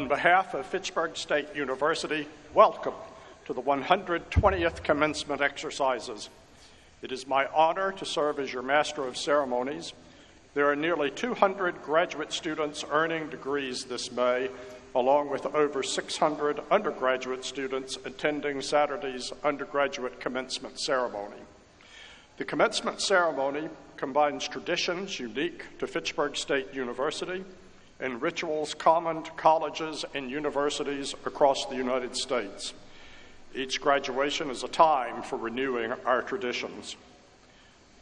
On behalf of Fitchburg State University, welcome to the 120th Commencement exercises. It is my honor to serve as your Master of Ceremonies. There are nearly 200 graduate students earning degrees this May, along with over 600 undergraduate students attending Saturday's undergraduate commencement ceremony. The commencement ceremony combines traditions unique to Fitchburg State University and rituals common to colleges and universities across the United States. Each graduation is a time for renewing our traditions.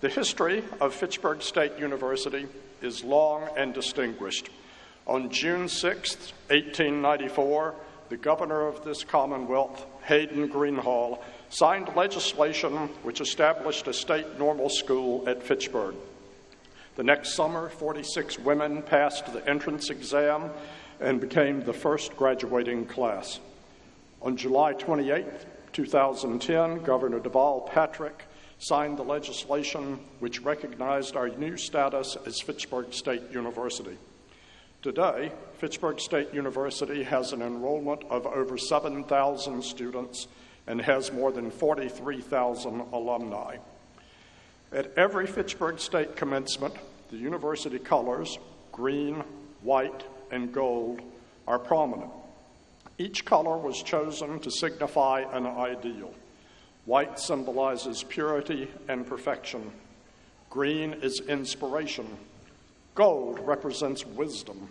The history of Fitchburg State University is long and distinguished. On June 6, 1894, the governor of this Commonwealth, Hayden Greenhall, signed legislation which established a state normal school at Fitchburg. The next summer, 46 women passed the entrance exam and became the first graduating class. On July 28, 2010, Governor Deval Patrick signed the legislation which recognized our new status as Fitchburg State University. Today, Fitchburg State University has an enrollment of over 7,000 students and has more than 43,000 alumni. At every Fitchburg State commencement, the university colors, green, white, and gold, are prominent. Each color was chosen to signify an ideal. White symbolizes purity and perfection. Green is inspiration. Gold represents wisdom.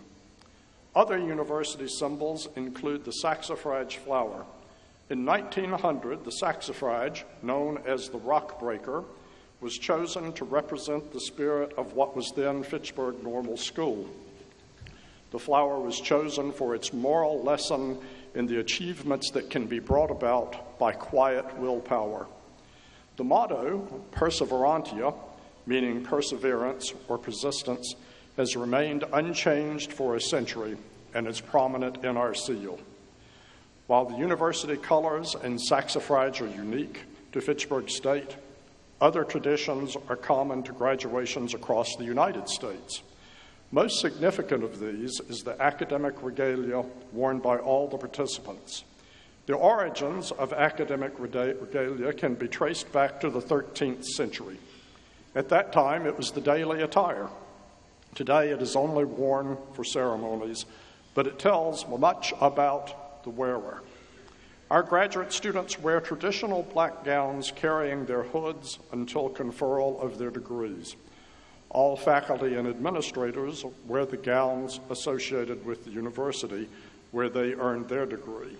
Other university symbols include the saxifrage flower. In 1900, the saxifrage, known as the rock breaker, was chosen to represent the spirit of what was then Fitchburg Normal School. The flower was chosen for its moral lesson in the achievements that can be brought about by quiet willpower. The motto, Perseverantia, meaning perseverance or persistence, has remained unchanged for a century and is prominent in our seal. While the university colors and saxifrage are unique to Fitchburg State, other traditions are common to graduations across the United States. Most significant of these is the academic regalia worn by all the participants. The origins of academic regalia can be traced back to the 13th century. At that time, it was the daily attire. Today, it is only worn for ceremonies, but it tells much about the wearer. Our graduate students wear traditional black gowns carrying their hoods until conferral of their degrees. All faculty and administrators wear the gowns associated with the university where they earned their degree.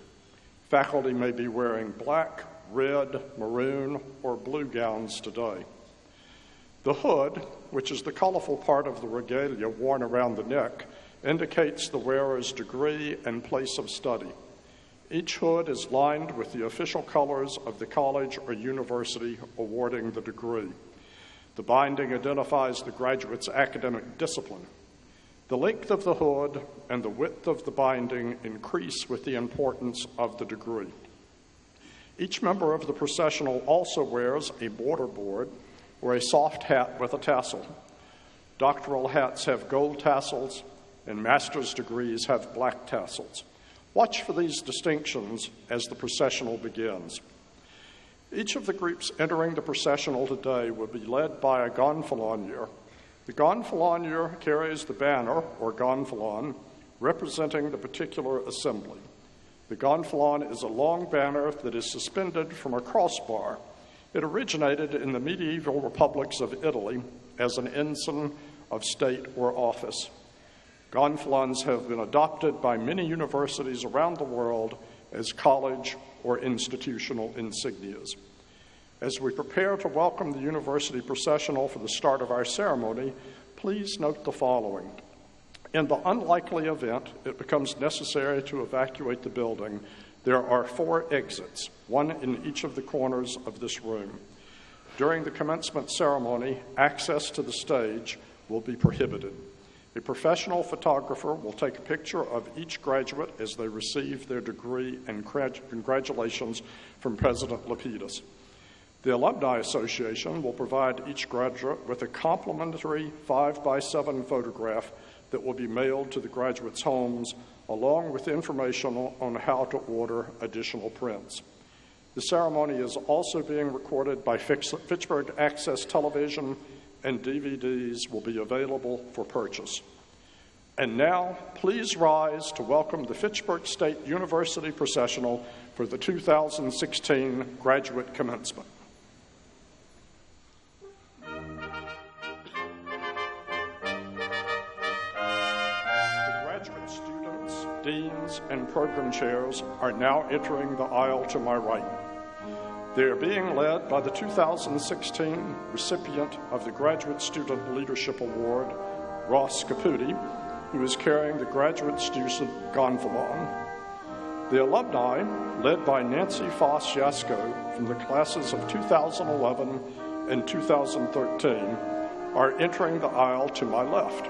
Faculty may be wearing black, red, maroon, or blue gowns today. The hood, which is the colorful part of the regalia worn around the neck, indicates the wearer's degree and place of study. Each hood is lined with the official colors of the college or university awarding the degree. The binding identifies the graduate's academic discipline. The length of the hood and the width of the binding increase with the importance of the degree. Each member of the processional also wears a mortarboard or a soft hat with a tassel. Doctoral hats have gold tassels, and master's degrees have black tassels. Watch for these distinctions as the processional begins. Each of the groups entering the processional today will be led by a gonfalonier. The gonfalonier carries the banner, or gonfalon, representing the particular assembly. The gonfalon is a long banner that is suspended from a crossbar. It originated in the medieval republics of Italy as an ensign of state or office. Gonfalons have been adopted by many universities around the world as college or institutional insignias. As we prepare to welcome the university processional for the start of our ceremony, please note the following. In the unlikely event it becomes necessary to evacuate the building, there are 4 exits, one in each of the corners of this room. During the commencement ceremony, access to the stage will be prohibited. A professional photographer will take a picture of each graduate as they receive their degree, and congratulations from President Lapidus. The Alumni Association will provide each graduate with a complimentary 5x7 photograph that will be mailed to the graduates' homes along with information on how to order additional prints. The ceremony is also being recorded by Fitchburg Access Television, and DVDs will be available for purchase. And now, please rise to welcome the Fitchburg State University processional for the 2016 graduate commencement. Deans and program chairs are now entering the aisle to my right. They are being led by the 2016 recipient of the Graduate Student Leadership Award, Ross Caputi, who is carrying the Graduate Student Gonfalon. The alumni, led by Nancy Foss Yasko from the classes of 2011 and 2013, are entering the aisle to my left.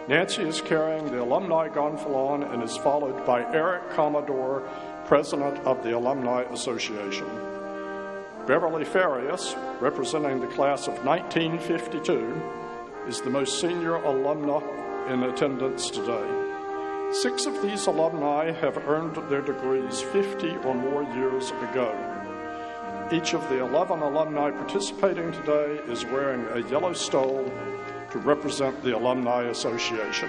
Nancy is carrying the Alumni Gonfalon and is followed by Eric Commodore, President of the Alumni Association. Beverly Farias, representing the class of 1952, is the most senior alumna in attendance today. 6 of these alumni have earned their degrees 50 or more years ago. Each of the 11 alumni participating today is wearing a yellow stole to represent the Alumni Association.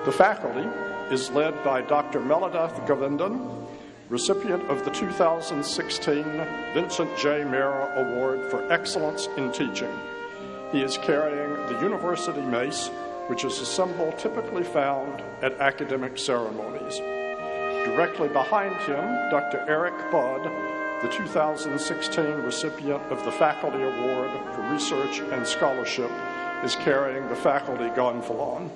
The faculty is led by Dr. Meladath Govindan, recipient of the 2016 Vincent J. Mera Award for Excellence in Teaching. He is carrying the University Mace, which is a symbol typically found at academic ceremonies. Directly behind him, Dr. Eric Budd, the 2016 recipient of the Faculty Award for Research and Scholarship, is carrying the Faculty Gonfalon.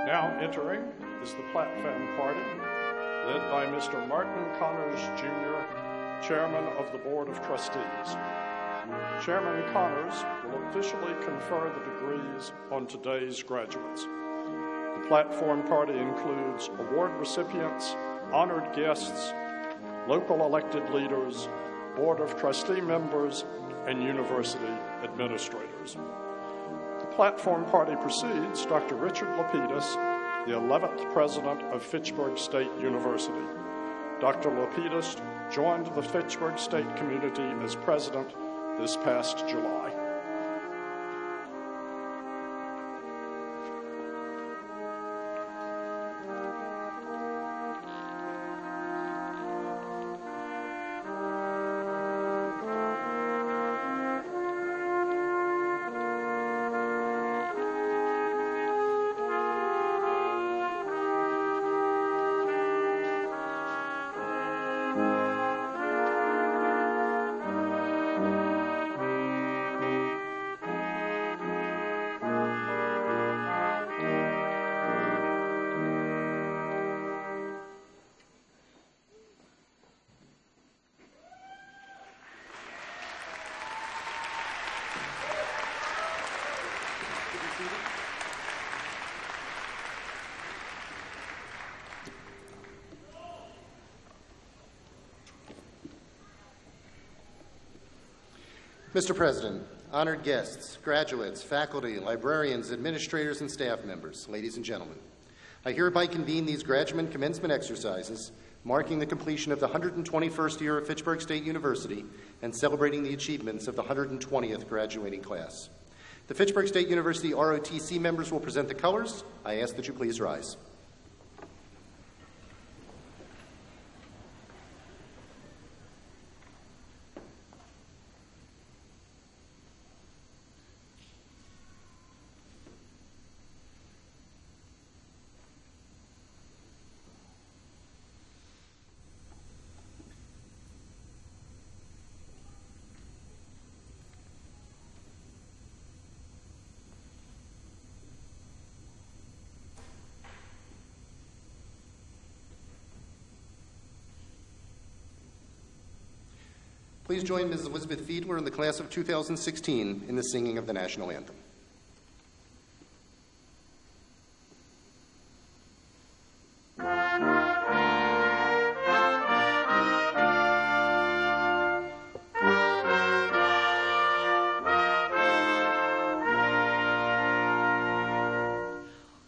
Now entering is the platform party, led by Mr. Martin Connors, Jr., Chairman of the Board of Trustees. Chairman Connors will officially confer the degrees on today's graduates. The platform party includes award recipients, honored guests, local elected leaders, Board of Trustee members, and university administrators. The platform party precedes Dr. Richard Lapidus, the 11th president of Fitchburg State University. Dr. Lapidus joined the Fitchburg State community as president this past July. Mr. President, honored guests, graduates, faculty, librarians, administrators, and staff members, ladies and gentlemen, I hereby convene these graduate commencement exercises marking the completion of the 121st year of Fitchburg State University and celebrating the achievements of the 120th graduating class. The Fitchburg State University ROTC members will present the colors. I ask that you please rise. Please join Ms. Elizabeth Fiedler and the class of 2016 in the singing of the national anthem.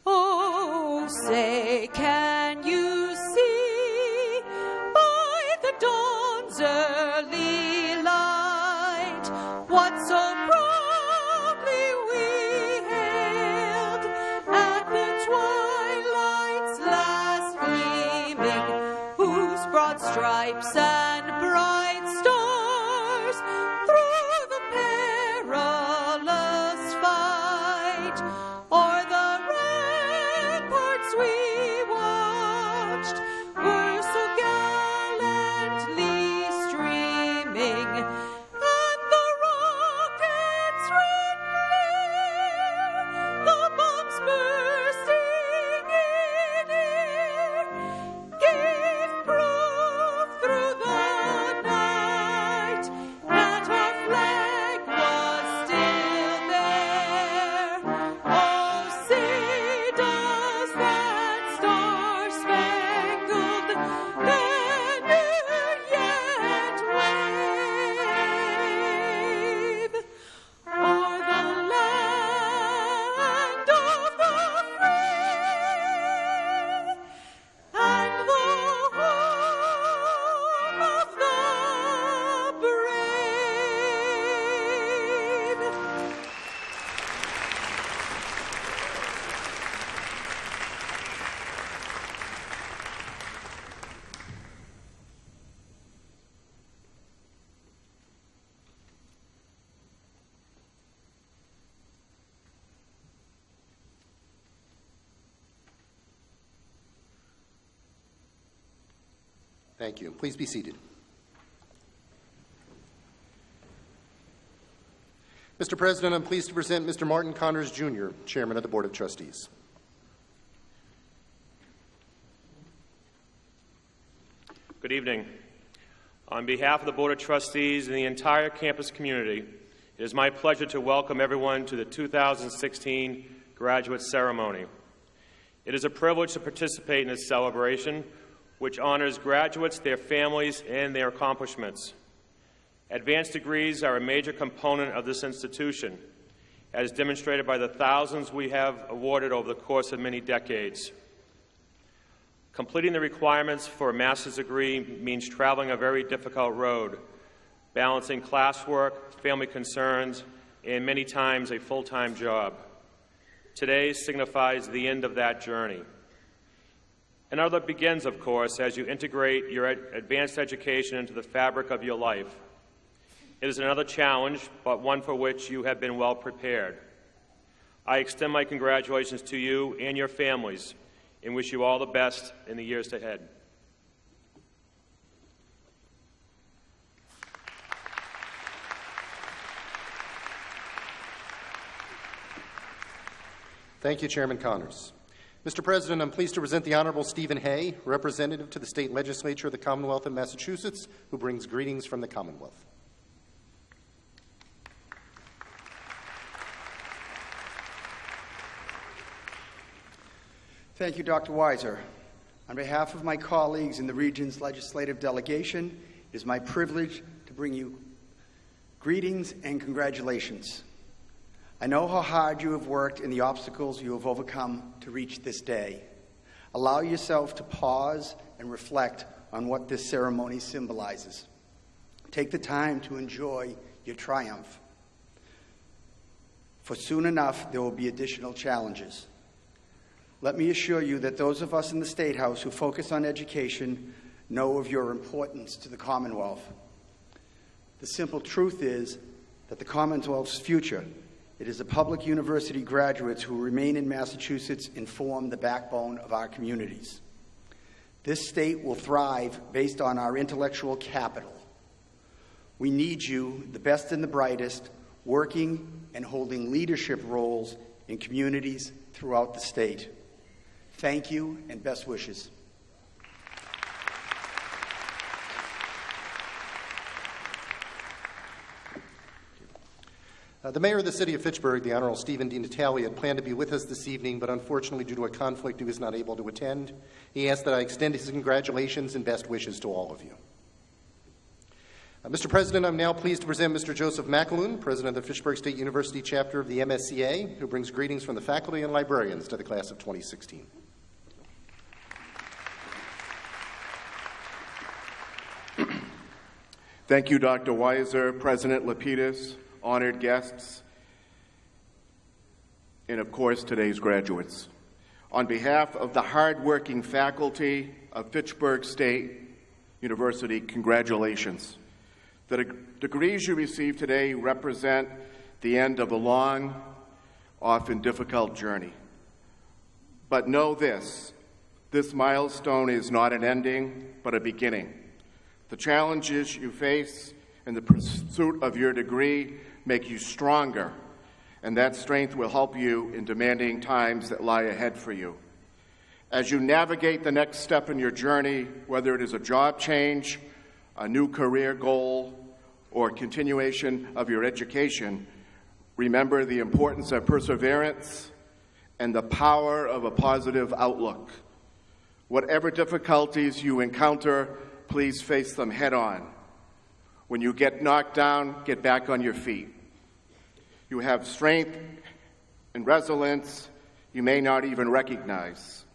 Oh, say, can you see by the dawn's early light what so proudly we hailed at the twilight's last gleaming, whose broad stripes and bright stars through the perilous fight o'er the ramparts we watched were so gallantly streaming, and the rockets red glare, the bombs bursting in air, gave proof through the night that our flag was still there. Oh, say does that star-spangled banner yet wave o'er the land of the free and the home of the brave? Thank you. Please be seated. Mr. President, I'm pleased to present Mr. Martin Connors, Jr., Chairman of the Board of Trustees. Good evening. On behalf of the Board of Trustees and the entire campus community, it is my pleasure to welcome everyone to the 2016 graduate ceremony. It is a privilege to participate in this celebration, which honors graduates, their families, and their accomplishments. Advanced degrees are a major component of this institution, as demonstrated by the thousands we have awarded over the course of many decades. Completing the requirements for a master's degree means traveling a very difficult road, balancing classwork, family concerns, and many times a full-time job. Today signifies the end of that journey. Another begins, of course, as you integrate your advanced education into the fabric of your life. It is another challenge, but one for which you have been well prepared. I extend my congratulations to you and your families and wish you all the best in the years ahead. Thank you, Chairman Connors. Mr. President, I'm pleased to present the Honorable Stephen Hay, representative to the State Legislature of the Commonwealth of Massachusetts, who brings greetings from the Commonwealth. Thank you, Dr. Weiser. On behalf of my colleagues in the region's legislative delegation, it is my privilege to bring you greetings and congratulations. I know how hard you have worked and the obstacles you have overcome to reach this day. Allow yourself to pause and reflect on what this ceremony symbolizes. Take the time to enjoy your triumph, for soon enough there will be additional challenges. Let me assure you that those of us in the State House who focus on education know of your importance to the Commonwealth. The simple truth is that the Commonwealth's future, it is the public university graduates who remain in Massachusetts and form the backbone of our communities. This state will thrive based on our intellectual capital. We need you, the best and the brightest, working and holding leadership roles in communities throughout the state. Thank you and best wishes. The Mayor of the City of Fitchburg, the Honorable Stephen D. Natale, had planned to be with us this evening, but unfortunately, due to a conflict, he was not able to attend. He asked that I extend his congratulations and best wishes to all of you. Mr. President, I'm now pleased to present Mr. Joseph McAloon, President of the Fitchburg State University chapter of the MSCA, who brings greetings from the faculty and librarians to the class of 2016. Thank you, Dr. Weiser, President Lapidus, honored guests, and of course, today's graduates. On behalf of the hardworking faculty of Fitchburg State University, congratulations. The degrees you receive today represent the end of a long, often difficult journey. But know this milestone is not an ending, but a beginning. The challenges you face in the pursuit of your degree make you stronger, and that strength will help you in demanding times that lie ahead for you. As you navigate the next step in your journey, whether it is a job change, a new career goal, or continuation of your education, remember the importance of perseverance and the power of a positive outlook. Whatever difficulties you encounter, please face them head on. When you get knocked down, get back on your feet. You have strength and resilience you may not even recognize.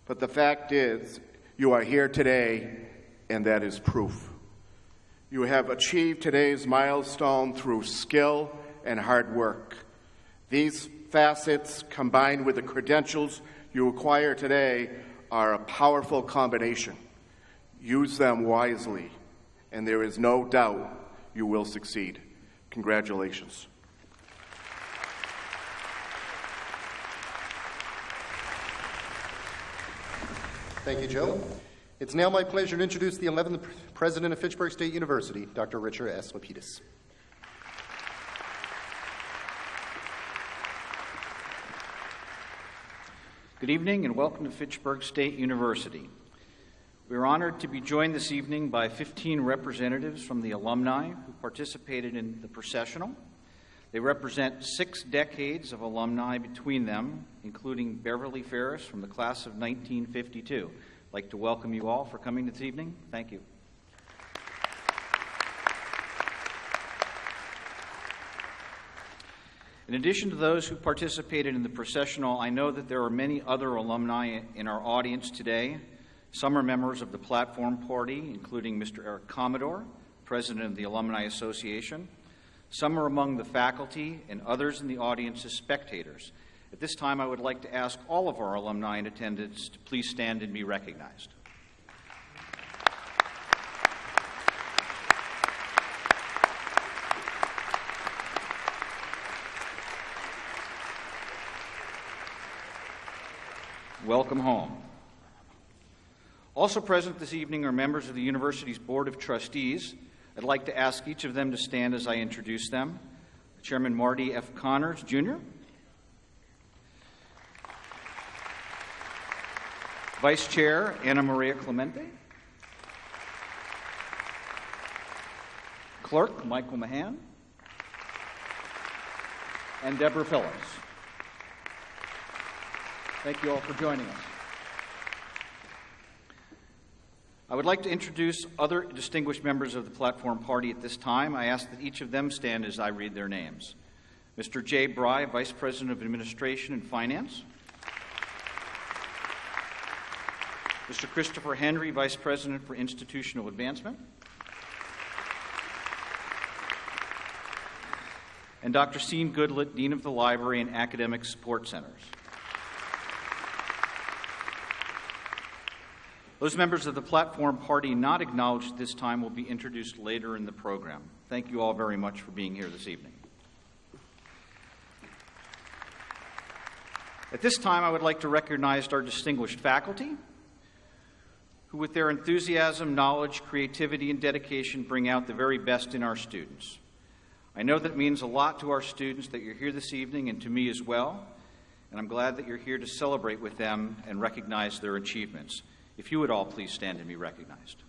But the fact is, you are here today, and that is proof. You have achieved today's milestone through skill and hard work. These facets, combined with the credentials you acquire today, are a powerful combination. Use them wisely, and there is no doubt you will succeed. Congratulations. Thank you, Joe. It's now my pleasure to introduce the 11th President of Fitchburg State University, Dr. Richard S. Lapidus. Good evening and welcome to Fitchburg State University. We are honored to be joined this evening by 15 representatives from the alumni who participated in the processional. They represent 6 decades of alumni between them, including Beverly Ferris from the class of 1952. I'd like to welcome you all for coming this evening. Thank you. In addition to those who participated in the processional, I know that there are many other alumni in our audience today. Some are members of the platform party, including Mr. Eric Commodore, President of the Alumni Association. Some are among the faculty, and others in the audience as spectators. At this time, I would like to ask all of our alumni in attendance to please stand and be recognized. Welcome home. Also present this evening are members of the university's Board of Trustees. I'd like to ask each of them to stand as I introduce them. Chairman Marty F. Connors, Jr., Vice Chair Anna Maria Clemente, Clerk Michael Mahan, and Deborah Phillips. Thank you all for joining us. I would like to introduce other distinguished members of the platform party at this time. I ask that each of them stand as I read their names. Mr. Jay Bry, Vice President of Administration and Finance. Mr. Christopher Henry, Vice President for Institutional Advancement. And Dr. Sean Goodlett, Dean of the Library and Academic Support Centers. Those members of the platform party not acknowledged at this time will be introduced later in the program. Thank you all very much for being here this evening. At this time, I would like to recognize our distinguished faculty, who with their enthusiasm, knowledge, creativity, and dedication bring out the very best in our students. I know that means a lot to our students that you're here this evening, and to me as well, and I'm glad that you're here to celebrate with them and recognize their achievements. If you would all please stand and be recognized.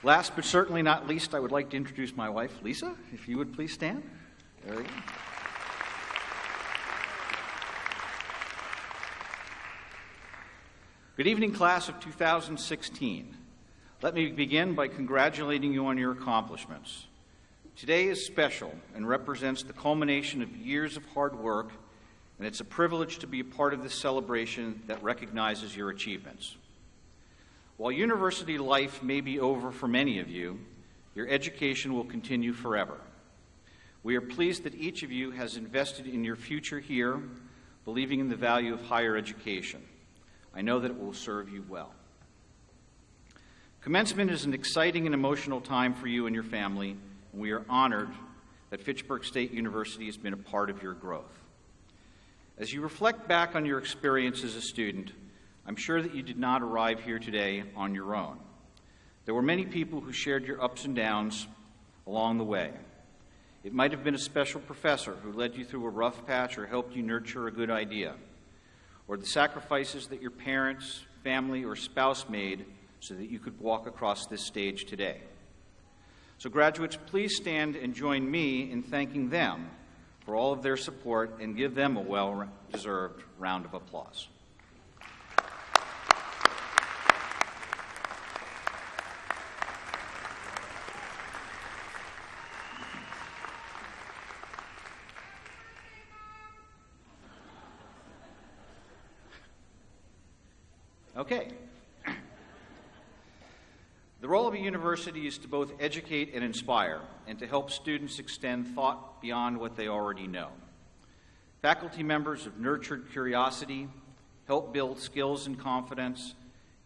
Last but certainly not least, I would like to introduce my wife, Lisa, if you would please stand. There we go. Good evening, class of 2016. Let me begin by congratulating you on your accomplishments. Today is special and represents the culmination of years of hard work, and it's a privilege to be a part of this celebration that recognizes your achievements. While university life may be over for many of you, your education will continue forever. We are pleased that each of you has invested in your future here, believing in the value of higher education. I know that it will serve you well. Commencement is an exciting and emotional time for you and your family, and we are honored that Fitchburg State University has been a part of your growth. As you reflect back on your experience as a student, I'm sure that you did not arrive here today on your own. There were many people who shared your ups and downs along the way. It might have been a special professor who led you through a rough patch or helped you nurture a good idea, or the sacrifices that your parents, family, or spouse made so that you could walk across this stage today. So graduates, please stand and join me in thanking them for all of their support and give them a well-deserved round of applause. Okay. The role of a university is to both educate and inspire, and to help students extend thought beyond what they already know. Faculty members have nurtured curiosity, helped build skills and confidence,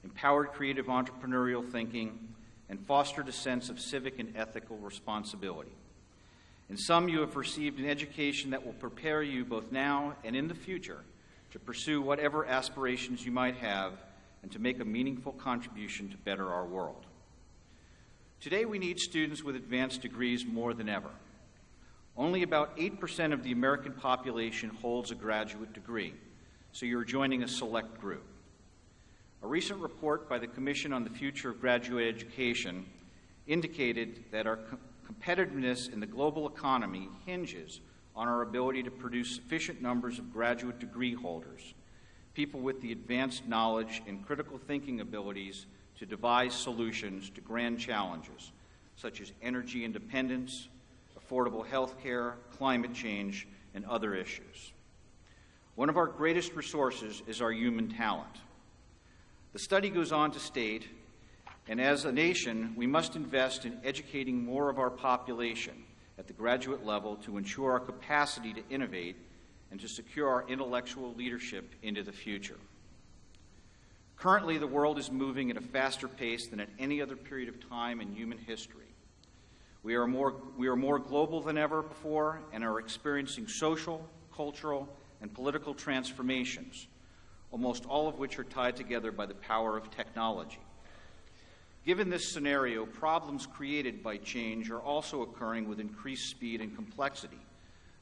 empowered creative entrepreneurial thinking, and fostered a sense of civic and ethical responsibility. In some, you have received an education that will prepare you both now and in the future to pursue whatever aspirations you might have and to make a meaningful contribution to better our world. Today, we need students with advanced degrees more than ever. Only about 8% of the American population holds a graduate degree, so you're joining a select group. A recent report by the Commission on the Future of Graduate Education indicated that our competitiveness in the global economy hinges on our ability to produce sufficient numbers of graduate degree holders, people with the advanced knowledge and critical thinking abilities to devise solutions to grand challenges, such as energy independence, affordable health care, climate change, and other issues. One of our greatest resources is our human talent. The study goes on to state, and as a nation, we must invest in educating more of our population at the graduate level to ensure our capacity to innovate and to secure our intellectual leadership into the future. Currently, the world is moving at a faster pace than at any other period of time in human history. We are more global than ever before and are experiencing social, cultural, and political transformations, almost all of which are tied together by the power of technology. Given this scenario, problems created by change are also occurring with increased speed and complexity.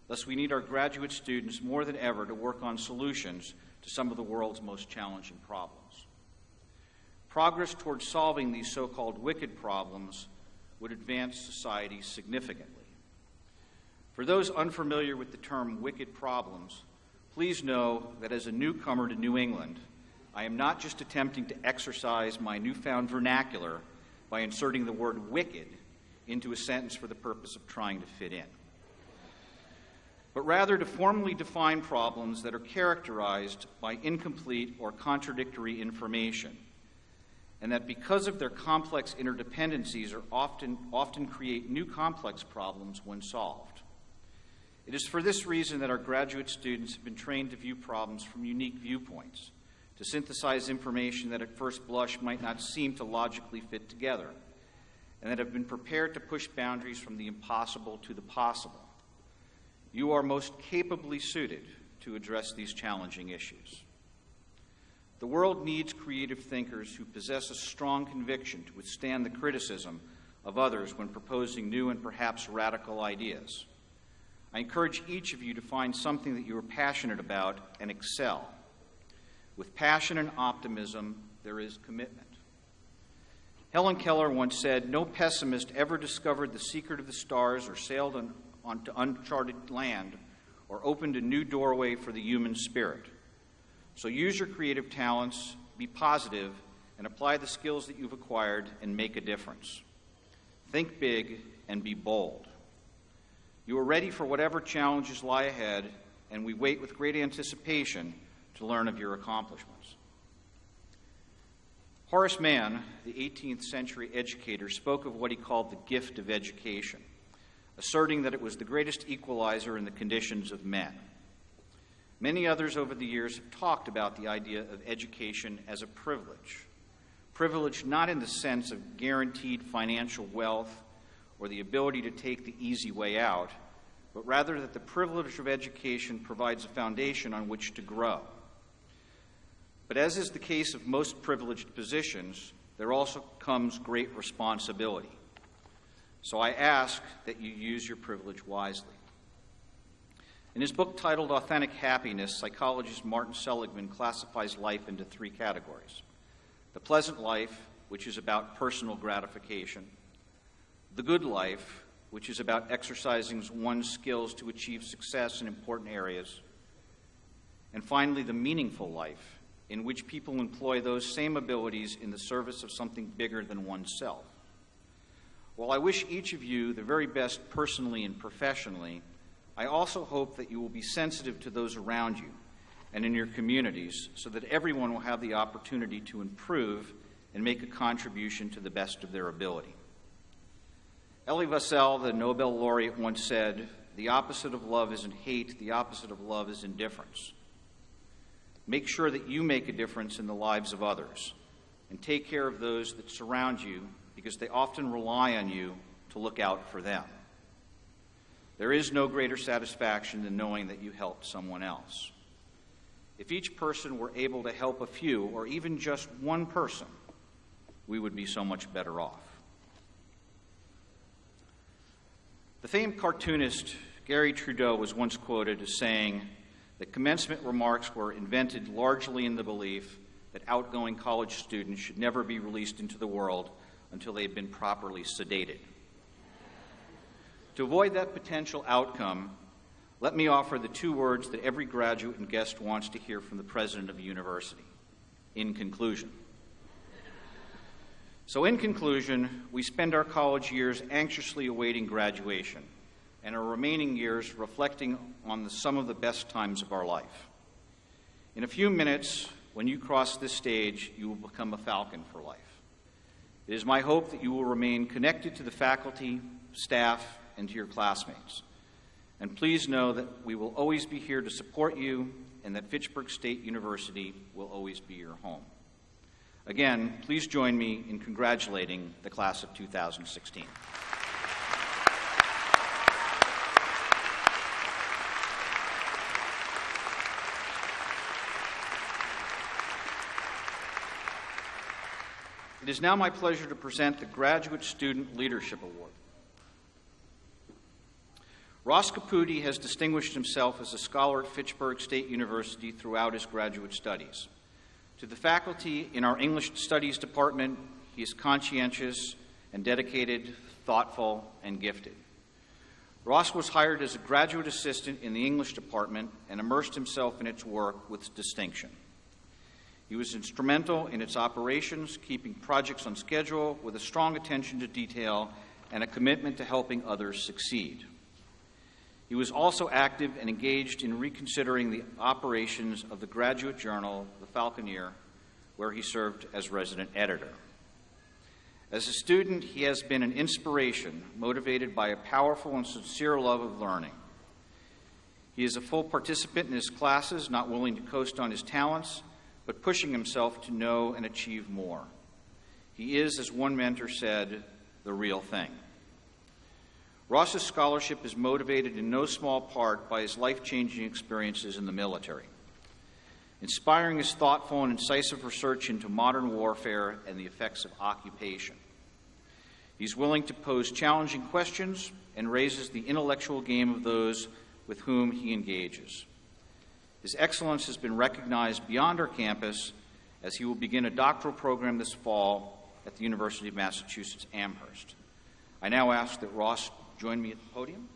Thus, we need our graduate students more than ever to work on solutions to some of the world's most challenging problems. Progress towards solving these so-called wicked problems would advance society significantly. For those unfamiliar with the term wicked problems, please know that as a newcomer to New England, I am not just attempting to exercise my newfound vernacular by inserting the word wicked into a sentence for the purpose of trying to fit in, but rather to formally define problems that are characterized by incomplete or contradictory information, and that because of their complex interdependencies are often create new complex problems when solved. It is for this reason that our graduate students have been trained to view problems from unique viewpoints, to synthesize information that at first blush might not seem to logically fit together, and that have been prepared to push boundaries from the impossible to the possible. You are most capably suited to address these challenging issues. The world needs creative thinkers who possess a strong conviction to withstand the criticism of others when proposing new and perhaps radical ideas. I encourage each of you to find something that you are passionate about and excel. With passion and optimism, there is commitment. Helen Keller once said, "No pessimist ever discovered the secret of the stars or sailed onto uncharted land or opened a new doorway for the human spirit." So use your creative talents, be positive, and apply the skills that you've acquired and make a difference. Think big and be bold. You are ready for whatever challenges lie ahead, and we wait with great anticipation to learn of your accomplishments. Horace Mann, the 18th century educator, spoke of what he called the gift of education, asserting that it was the greatest equalizer in the conditions of men. Many others over the years have talked about the idea of education as a privilege. Privilege not in the sense of guaranteed financial wealth or the ability to take the easy way out, but rather that the privilege of education provides a foundation on which to grow. But as is the case of most privileged positions, there also comes great responsibility. So I ask that you use your privilege wisely. In his book titled Authentic Happiness, psychologist Martin Seligman classifies life into three categories: the pleasant life, which is about personal gratification; the good life, which is about exercising one's skills to achieve success in important areas; and finally, the meaningful life, in which people employ those same abilities in the service of something bigger than oneself. While I wish each of you the very best personally and professionally, I also hope that you will be sensitive to those around you and in your communities so that everyone will have the opportunity to improve and make a contribution to the best of their ability. Elie Wiesel, the Nobel laureate, once said, "The opposite of love isn't hate, the opposite of love is indifference." Make sure that you make a difference in the lives of others, and take care of those that surround you, because they often rely on you to look out for them. There is no greater satisfaction than knowing that you helped someone else. If each person were able to help a few, or even just one person, we would be so much better off. The famed cartoonist Gary Trudeau was once quoted as saying that commencement remarks were invented largely in the belief that outgoing college students should never be released into the world until they had been properly sedated. To avoid that potential outcome, let me offer the two words that every graduate and guest wants to hear from the president of a university: in conclusion. So in conclusion, we spend our college years anxiously awaiting graduation and our remaining years reflecting on some of the best times of our life. In a few minutes, when you cross this stage, you will become a Falcon for life. It is my hope that you will remain connected to the faculty, staff, and to your classmates. And please know that we will always be here to support you and that Fitchburg State University will always be your home. Again, please join me in congratulating the class of 2016. It is now my pleasure to present the Graduate Student Leadership Award. Ross Caputi has distinguished himself as a scholar at Fitchburg State University throughout his graduate studies. To the faculty in our English Studies department, he is conscientious and dedicated, thoughtful, and gifted. Ross was hired as a graduate assistant in the English department and immersed himself in its work with distinction. He was instrumental in its operations, keeping projects on schedule with a strong attention to detail and a commitment to helping others succeed. He was also active and engaged in reconsidering the operations of the graduate journal, The Falconeer, where he served as resident editor. As a student, he has been an inspiration, motivated by a powerful and sincere love of learning. He is a full participant in his classes, not willing to coast on his talents, but pushing himself to know and achieve more. He is, as one mentor said, the real thing. Ross's scholarship is motivated in no small part by his life-changing experiences in the military, inspiring his thoughtful and incisive research into modern warfare and the effects of occupation. He's willing to pose challenging questions and raises the intellectual game of those with whom he engages. His excellence has been recognized beyond our campus as he will begin a doctoral program this fall at the University of Massachusetts Amherst. I now ask that Ross join me at the podium.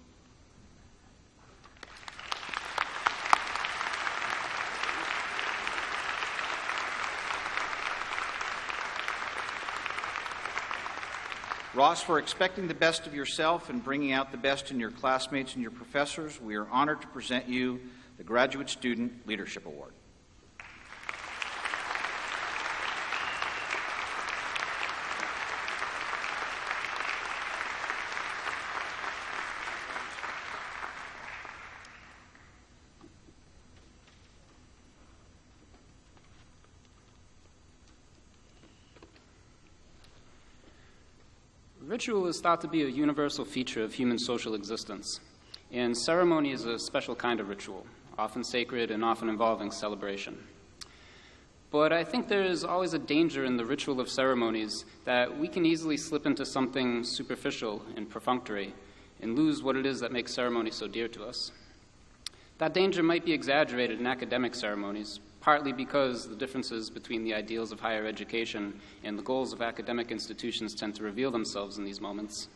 Ross, for expecting the best of yourself and bringing out the best in your classmates and your professors, we are honored to present you the Graduate Student Leadership Award. Ritual is thought to be a universal feature of human social existence, and ceremony is a special kind of ritual, often sacred and often involving celebration. But I think there is always a danger in the ritual of ceremonies that we can easily slip into something superficial and perfunctory and lose what it is that makes ceremony so dear to us. That danger might be exaggerated in academic ceremonies, partly because the differences between the ideals of higher education and the goals of academic institutions tend to reveal themselves in these moments.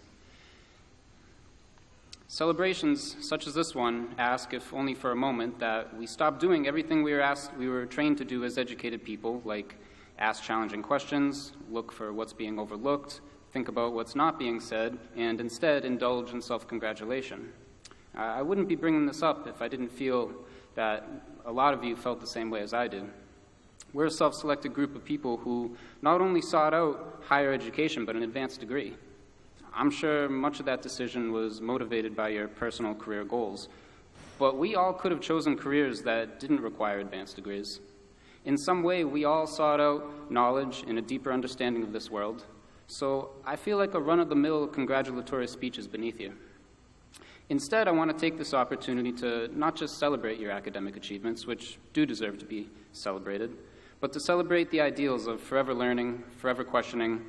Celebrations such as this one ask, if only for a moment, that we stop doing everything we were trained to do as educated people, like ask challenging questions, look for what's being overlooked, think about what's not being said, and instead indulge in self-congratulation. I wouldn't be bringing this up if I didn't feel that a lot of you felt the same way as I did. We're a self-selected group of people who not only sought out higher education, but an advanced degree. I'm sure much of that decision was motivated by your personal career goals, but we all could have chosen careers that didn't require advanced degrees. In some way, we all sought out knowledge and a deeper understanding of this world, so I feel like a run-of-the-mill congratulatory speech is beneath you. Instead, I want to take this opportunity to not just celebrate your academic achievements, which do deserve to be celebrated, but to celebrate the ideals of forever learning, forever questioning,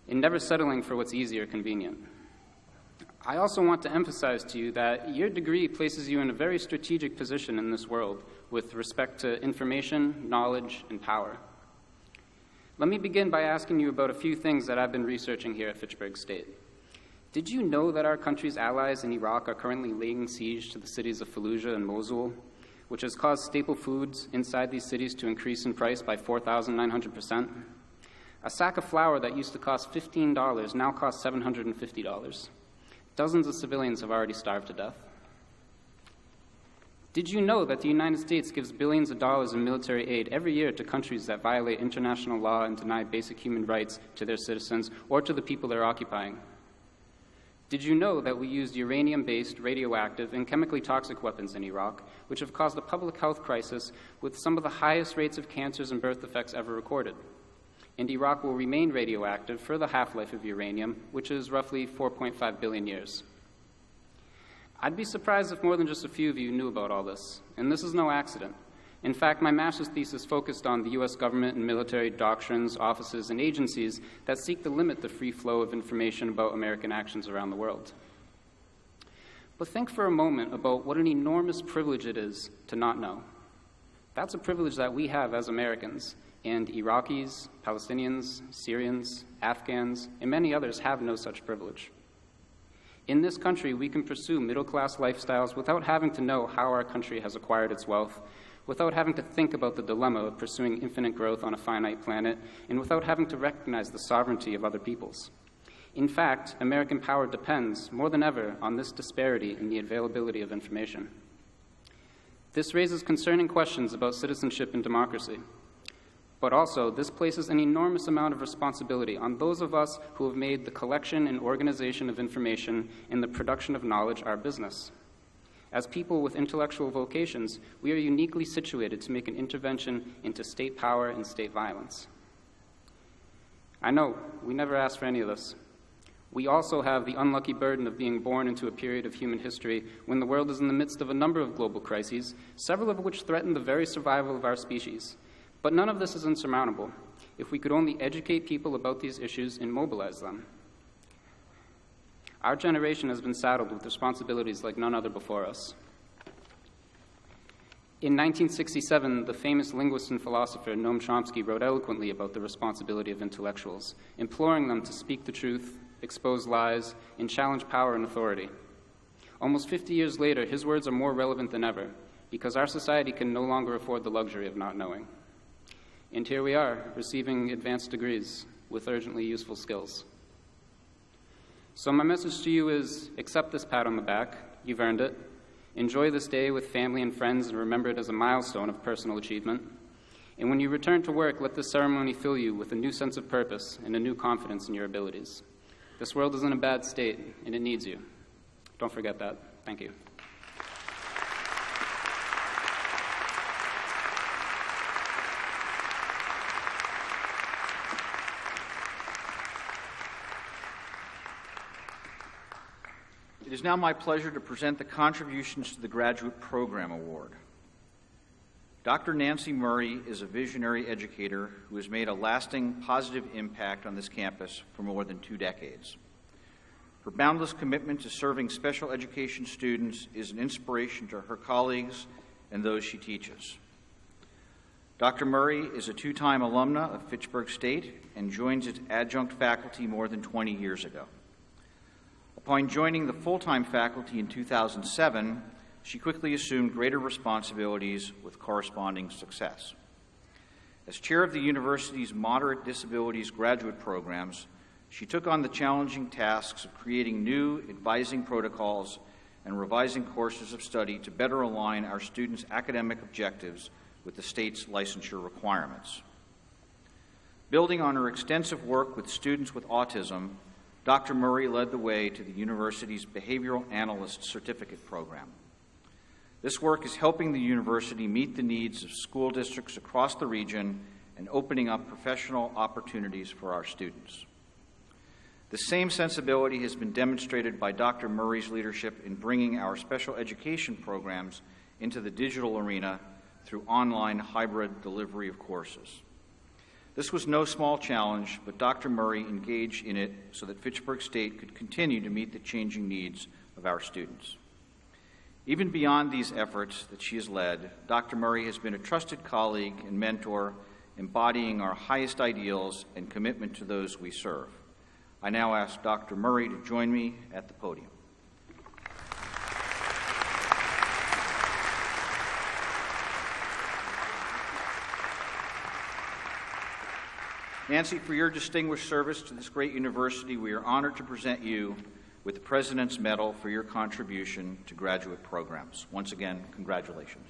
and never settling for what's easy or convenient. I also want to emphasize to you that your degree places you in a very strategic position in this world with respect to information, knowledge, and power. Let me begin by asking you about a few things that I've been researching here at Fitchburg State. Did you know that our country's allies in Iraq are currently laying siege to the cities of Fallujah and Mosul, which has caused staple foods inside these cities to increase in price by 4,900%? A sack of flour that used to cost $15 now costs $750. Dozens of civilians have already starved to death. Did you know that the United States gives billions of dollars in military aid every year to countries that violate international law and deny basic human rights to their citizens or to the people they're occupying? Did you know that we used uranium-based, radioactive, and chemically toxic weapons in Iraq, which have caused a public health crisis with some of the highest rates of cancers and birth defects ever recorded? And Iraq will remain radioactive for the half-life of uranium, which is roughly 4.5 billion years. I'd be surprised if more than just a few of you knew about all this, and this is no accident. In fact, my master's thesis focused on the U.S. government and military doctrines, offices, and agencies that seek to limit the free flow of information about American actions around the world. But think for a moment about what an enormous privilege it is to not know. That's a privilege that we have as Americans, and Iraqis, Palestinians, Syrians, Afghans, and many others have no such privilege. In this country, we can pursue middle-class lifestyles without having to know how our country has acquired its wealth, without having to think about the dilemma of pursuing infinite growth on a finite planet, and without having to recognize the sovereignty of other peoples. In fact, American power depends, more than ever, on this disparity in the availability of information. This raises concerning questions about citizenship and democracy. But also, this places an enormous amount of responsibility on those of us who have made the collection and organization of information and the production of knowledge our business. As people with intellectual vocations, we are uniquely situated to make an intervention into state power and state violence. I know, we never asked for any of this. We also have the unlucky burden of being born into a period of human history when the world is in the midst of a number of global crises, several of which threaten the very survival of our species. But none of this is insurmountable if we could only educate people about these issues and mobilize them. Our generation has been saddled with responsibilities like none other before us. In 1967, the famous linguist and philosopher Noam Chomsky wrote eloquently about the responsibility of intellectuals, imploring them to speak the truth, expose lies, and challenge power and authority. Almost 50 years later, his words are more relevant than ever, because our society can no longer afford the luxury of not knowing. And here we are, receiving advanced degrees with urgently useful skills. So my message to you is, accept this pat on the back. You've earned it. Enjoy this day with family and friends and remember it as a milestone of personal achievement. And when you return to work, let this ceremony fill you with a new sense of purpose and a new confidence in your abilities. This world is in a bad state, and it needs you. Don't forget that. Thank you. It is now my pleasure to present the contributions to the Graduate Program Award. Dr. Nancy Murray is a visionary educator who has made a lasting positive impact on this campus for more than 2 decades. Her boundless commitment to serving special education students is an inspiration to her colleagues and those she teaches. Dr. Murray is a 2-time alumna of Fitchburg State and joins its adjunct faculty more than 20 years ago. Upon joining the full-time faculty in 2007, she quickly assumed greater responsibilities with corresponding success. As chair of the university's moderate disabilities graduate programs, she took on the challenging tasks of creating new advising protocols and revising courses of study to better align our students' academic objectives with the state's licensure requirements. Building on her extensive work with students with autism, Dr. Murray led the way to the university's Behavioral Analyst Certificate program. This work is helping the university meet the needs of school districts across the region and opening up professional opportunities for our students. The same sensibility has been demonstrated by Dr. Murray's leadership in bringing our special education programs into the digital arena through online hybrid delivery of courses. This was no small challenge, but Dr. Murray engaged in it so that Fitchburg State could continue to meet the changing needs of our students. Even beyond these efforts that she has led, Dr. Murray has been a trusted colleague and mentor, embodying our highest ideals and commitment to those we serve. I now ask Dr. Murray to join me at the podium. Nancy, for your distinguished service to this great university, we are honored to present you with the President's Medal for your contribution to graduate programs. Once again, congratulations.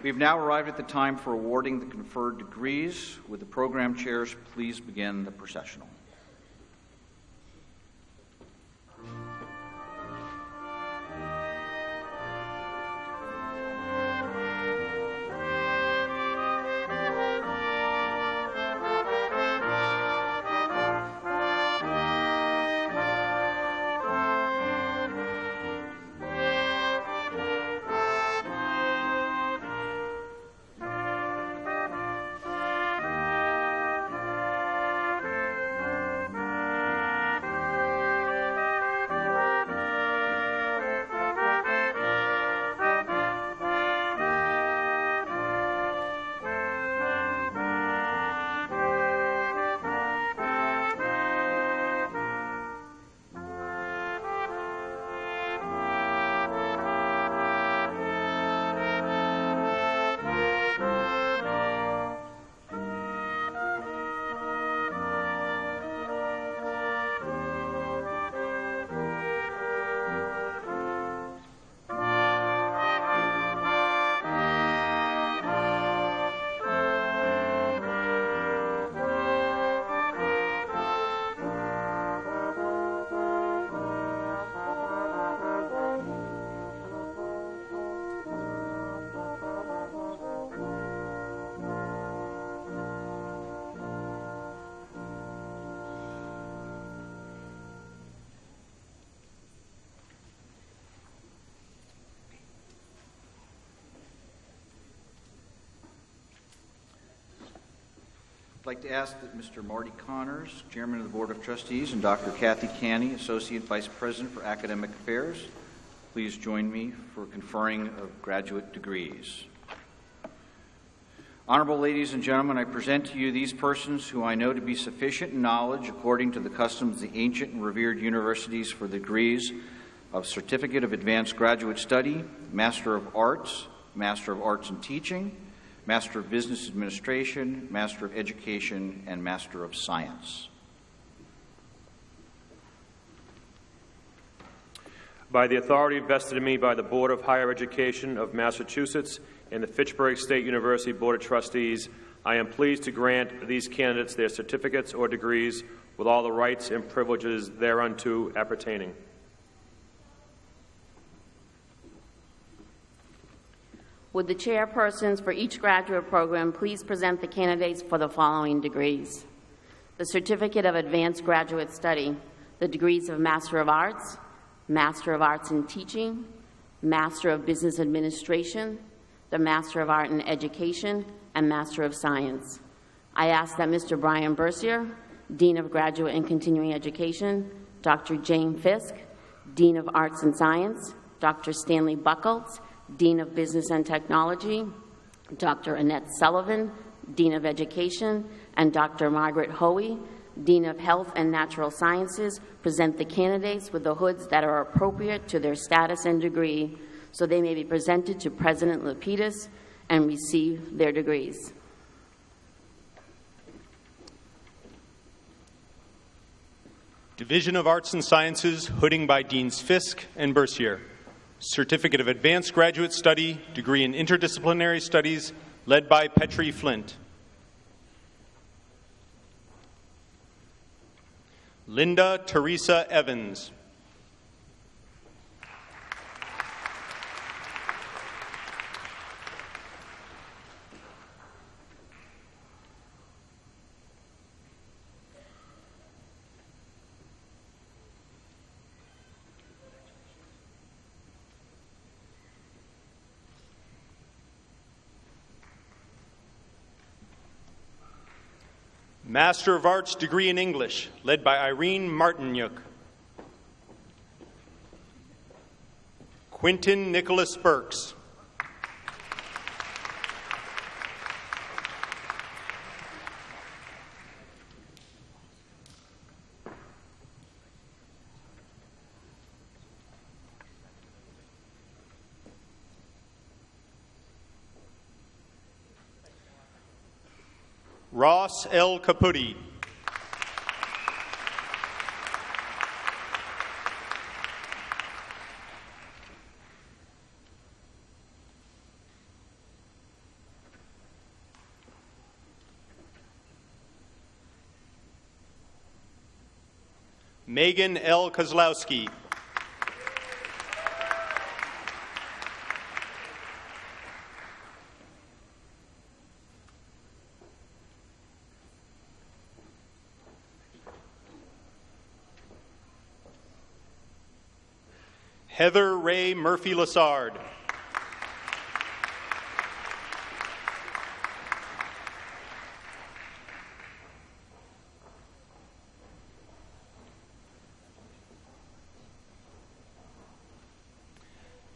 We've now arrived at the time for awarding the conferred degrees. Would the program chairs please begin the processional? I'd like to ask that Mr. Marty Connors, Chairman of the Board of Trustees, and Dr. Kathy Canny, Associate Vice President for Academic Affairs, please join me for conferring of graduate degrees. Honorable ladies and gentlemen, I present to you these persons who I know to be sufficient in knowledge, according to the customs of the ancient and revered universities, for the degrees of Certificate of Advanced Graduate Study, Master of Arts in Teaching, Master of Business Administration, Master of Education, and Master of Science. By the authority vested in me by the Board of Higher Education of Massachusetts and the Fitchburg State University Board of Trustees, I am pleased to grant these candidates their certificates or degrees with all the rights and privileges thereunto appertaining. Would the chairpersons for each graduate program please present the candidates for the following degrees? The Certificate of Advanced Graduate Study, the degrees of Master of Arts in Teaching, Master of Business Administration, the Master of Art in Education, and Master of Science. I ask that Mr. Brian Bercier, Dean of Graduate and Continuing Education, Dr. Jane Fisk, Dean of Arts and Science, Dr. Stanley Buckles, Dean of Business and Technology, Dr. Annette Sullivan, Dean of Education, and Dr. Margaret Hoey, Dean of Health and Natural Sciences, present the candidates with the hoods that are appropriate to their status and degree, so they may be presented to President Lapidus and receive their degrees. Division of Arts and Sciences, hooding by Deans Fisk and Bercier. Certificate of Advanced Graduate Study, degree in Interdisciplinary Studies, led by Petrie Flint. Linda Teresa Evans. Master of Arts degree in English, led by Irene Martinyuk. Quinton Nicholas Burks. Ross L. Caputi. Megan L. Kozlowski. Heather Ray Murphy-Lassard.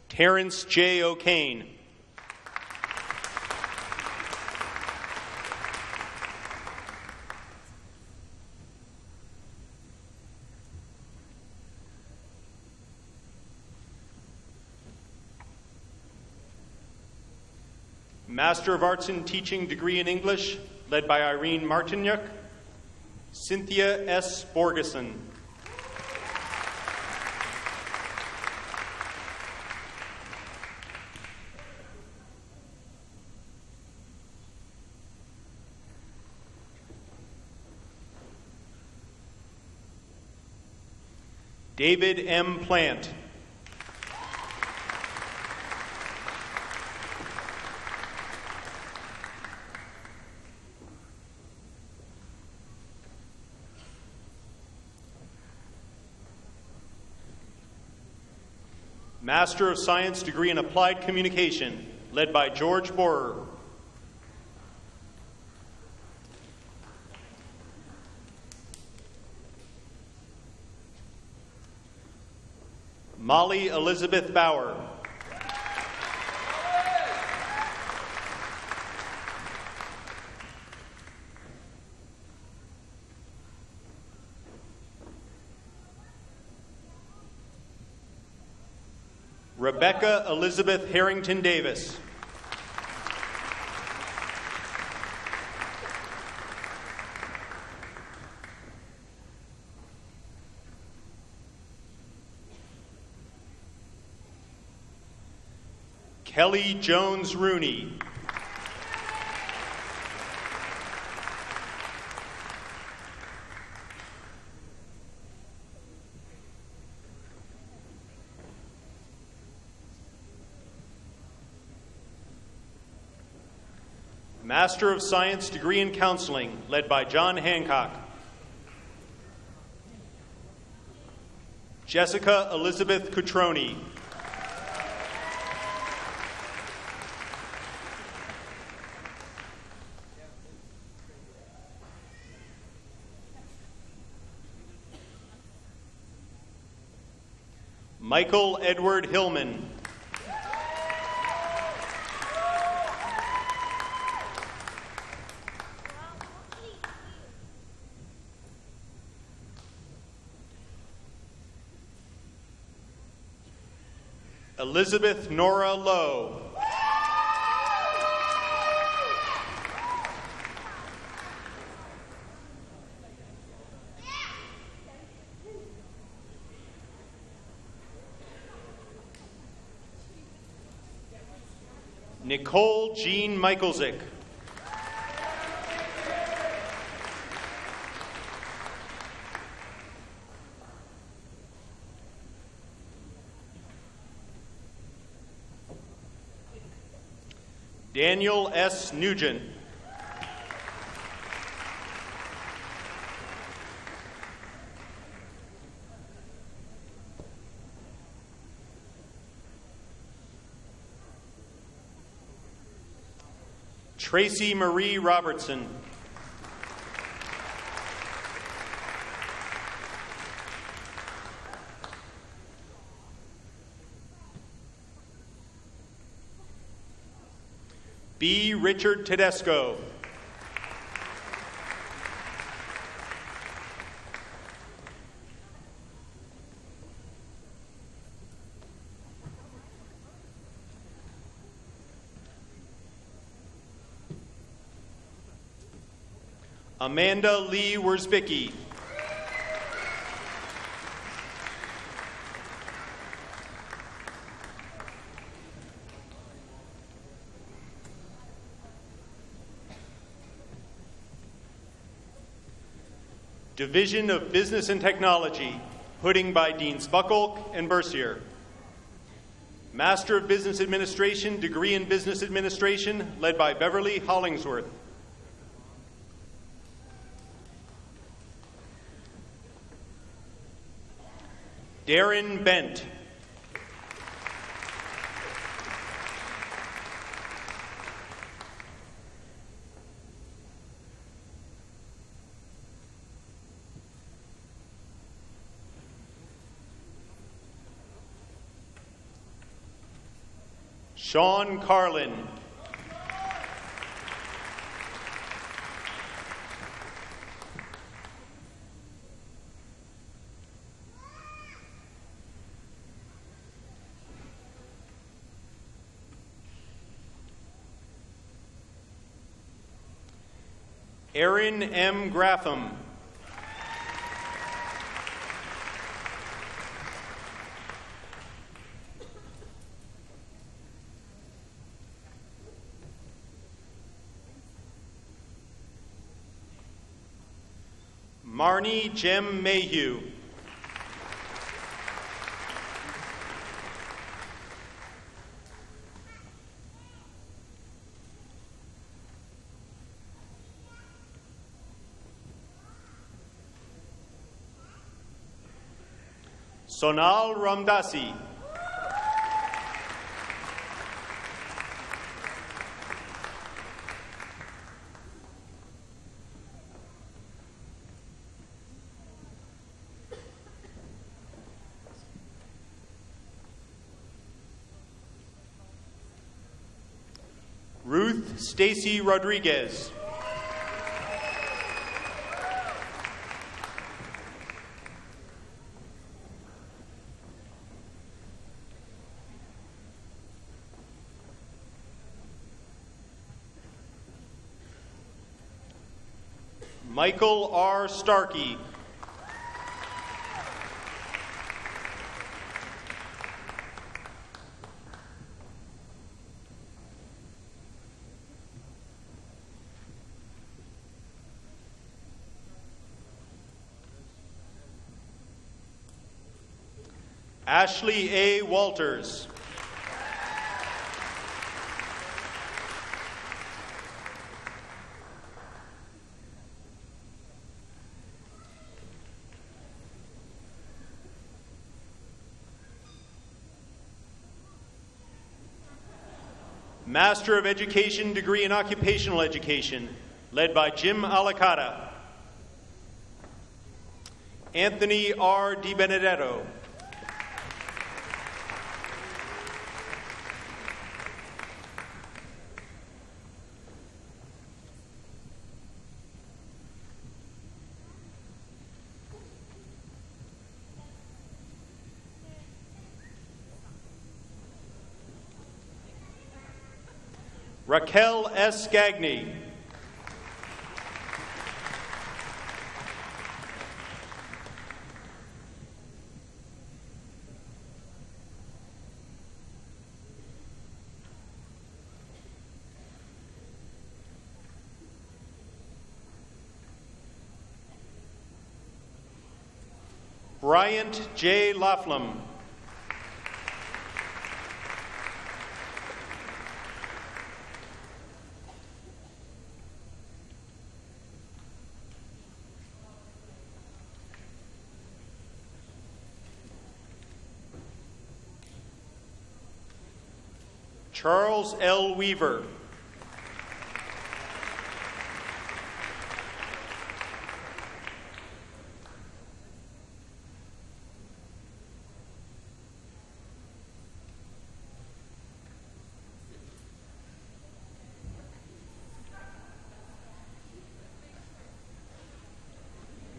Terrence J. O'Kane. Master of Arts in Teaching degree in English, led by Irene Martinyuk. Cynthia S. Borgeson. David M. Plant. Master of Science degree in Applied Communication, led by George Borer. Molly Elizabeth Bauer. Rebecca Elizabeth Harrington Davis. Kelly Jones Rooney. Master of Science degree in Counseling, led by John Hancock. Jessica Elizabeth Cutroni. Michael Edward Hillman. Elizabeth Nora Lowe. Nicole Jean Michelzik. Daniel S. Nugent. Tracy Marie Robertson. B. Richard Tedesco. Amanda Lee Wurzbicki. Division of Business and Technology, hooding by Deans Buckolk and Bercier. Master of Business Administration, degree in Business Administration, led by Beverly Hollingsworth. Darren Bent. Sean Carlin. Erin M. Gratham. Marnie Jem Mayhew. Sonal Ramdasi. Ruth Stacy Rodriguez. Michael R. Starkey. Ashley A. Walters. Master of Education, degree in Occupational Education, led by Jim Alicata. Anthony R. DiBenedetto. Raquel S. Gagny. Bryant J. Laughlin. Charles L. Weaver.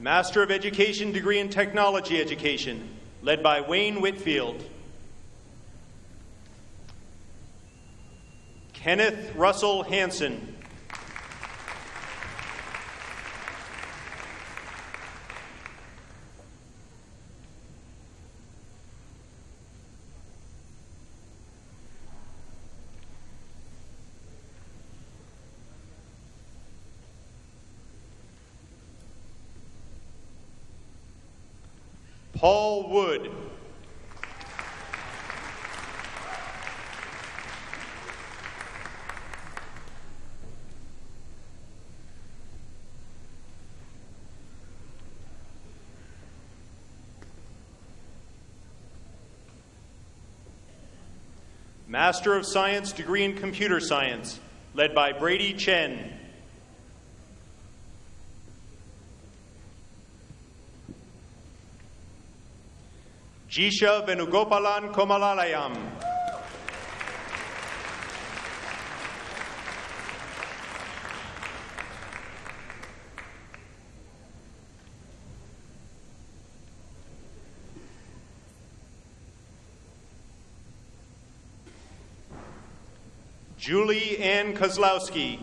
Master of Education, degree in Technology Education, led by Wayne Whitfield. Kenneth Russell Hansen. Paul Wood. Master of Science, degree in Computer Science, led by Brady Chen. Jisha Venugopalan Komalalayam. Julie Ann Kozlowski.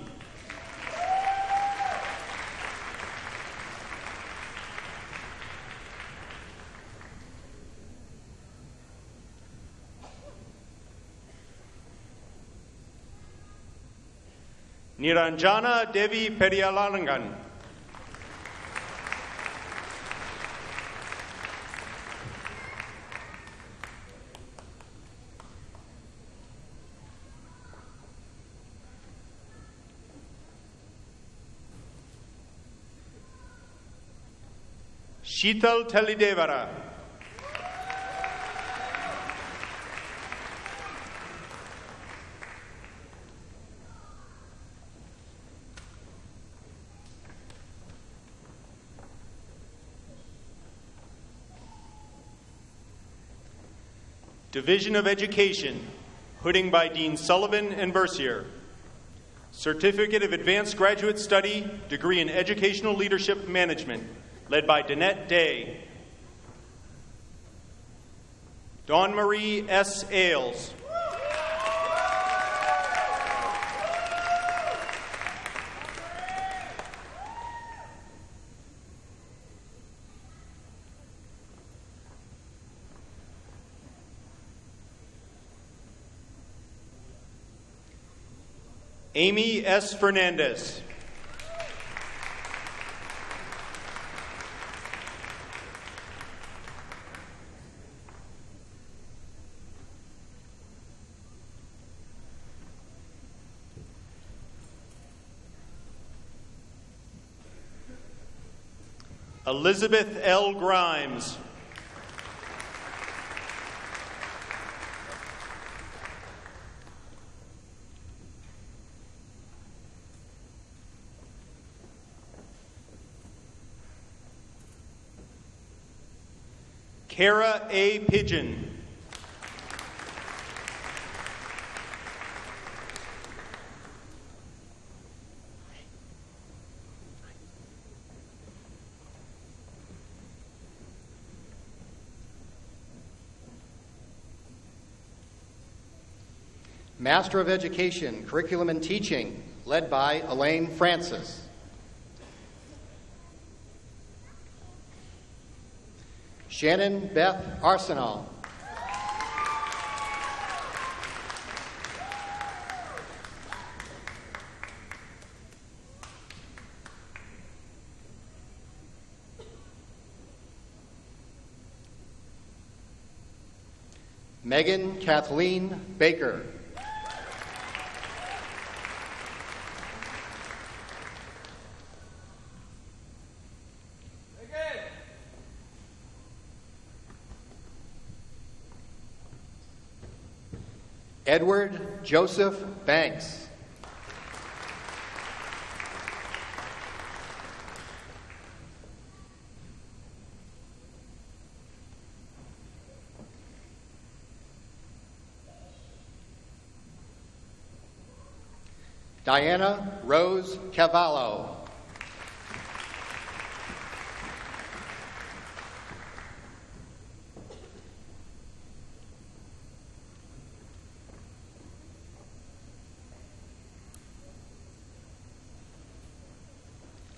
Niranjana Devi Periyalangan. Sheetal Telidevara. Division of Education, hooding by Dean Sullivan and Bercier. Certificate of Advanced Graduate Study, degree in Educational Leadership Management, led by Danette Day. Dawn Marie S. Ailes. Amy S. Fernandez. Elizabeth L. Grimes. Kara A. Pigeon. Master of Education, Curriculum and Teaching, led by Elaine Francis. Shannon Beth Arsenal. Megan Kathleen Baker. Edward Joseph Banks. Diana Rose Cavallo.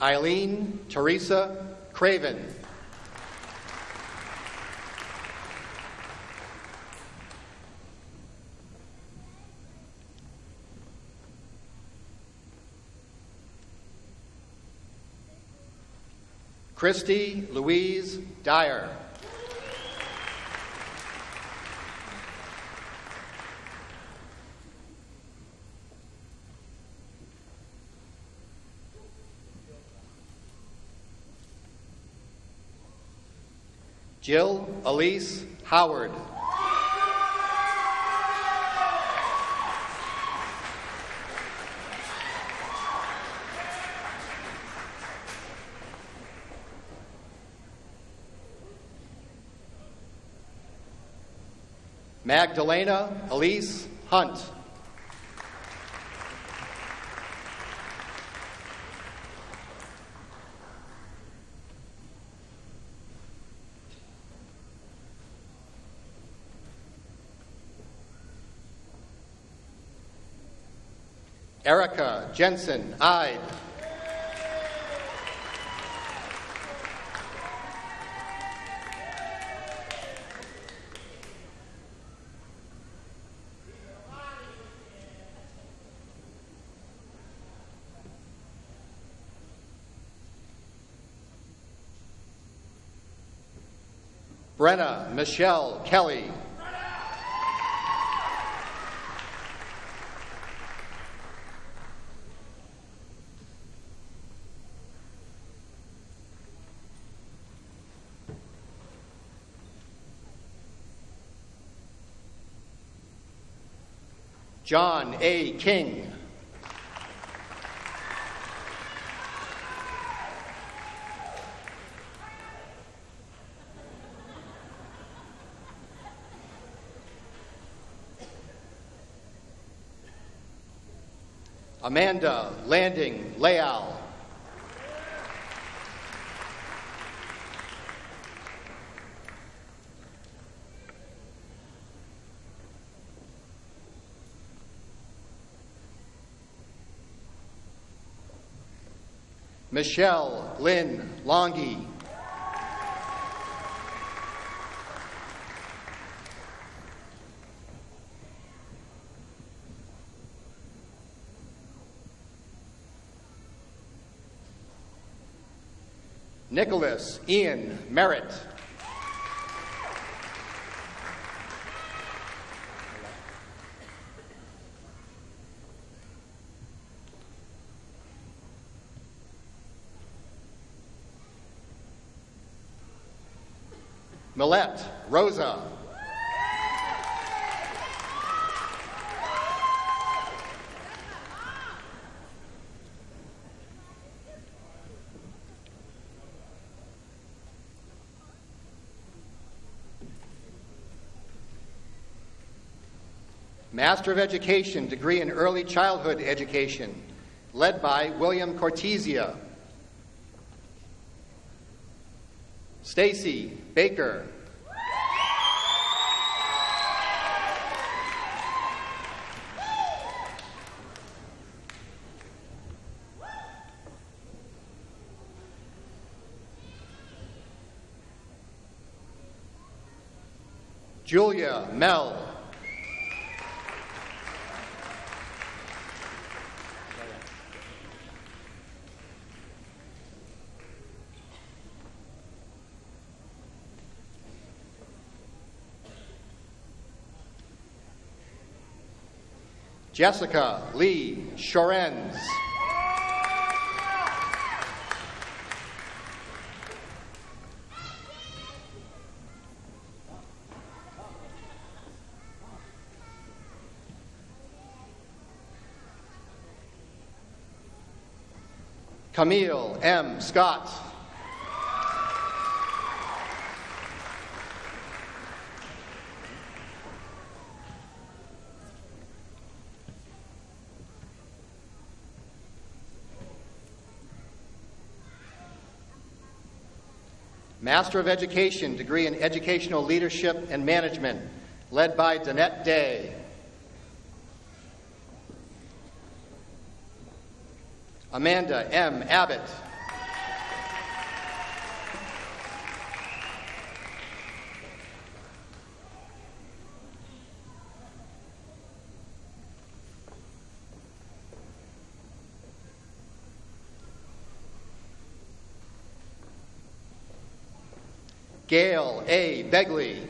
Eileen Teresa Craven. Christy Louise Dyer. Jill Elise Howard. Magdalena Elise Hunt. Erica Jensen Ide. Brenna Michelle Kelly. John A. King. Amanda Landing Leal. Michelle Lynn Longy. Nicholas Ian Merritt. Millette Rosa. Master of Education, degree in Early Childhood Education, led by William Cortesia. Stacy Baker. Julia Mell. Jessica Lee Shorenz. Camille M. Scott. Master of Education, degree in Educational Leadership and Management, led by Danette Day. Amanda M. Abbott. Gail A. Begley.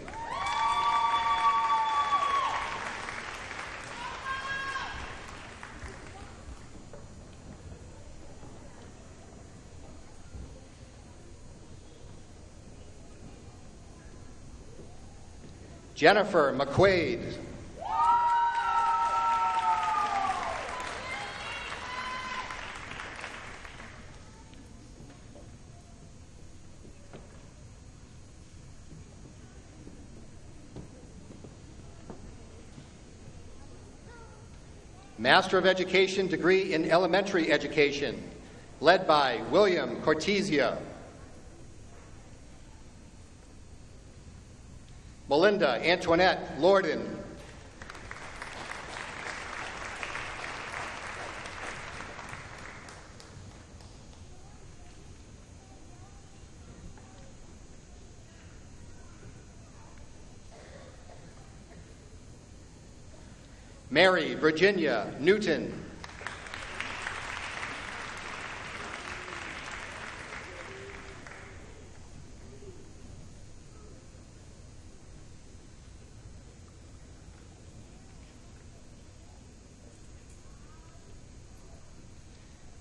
Jennifer McQuaid. Master of Education degree in Elementary Education, led by William Cortesia. Melinda Antoinette Lorden. Mary Virginia Newton.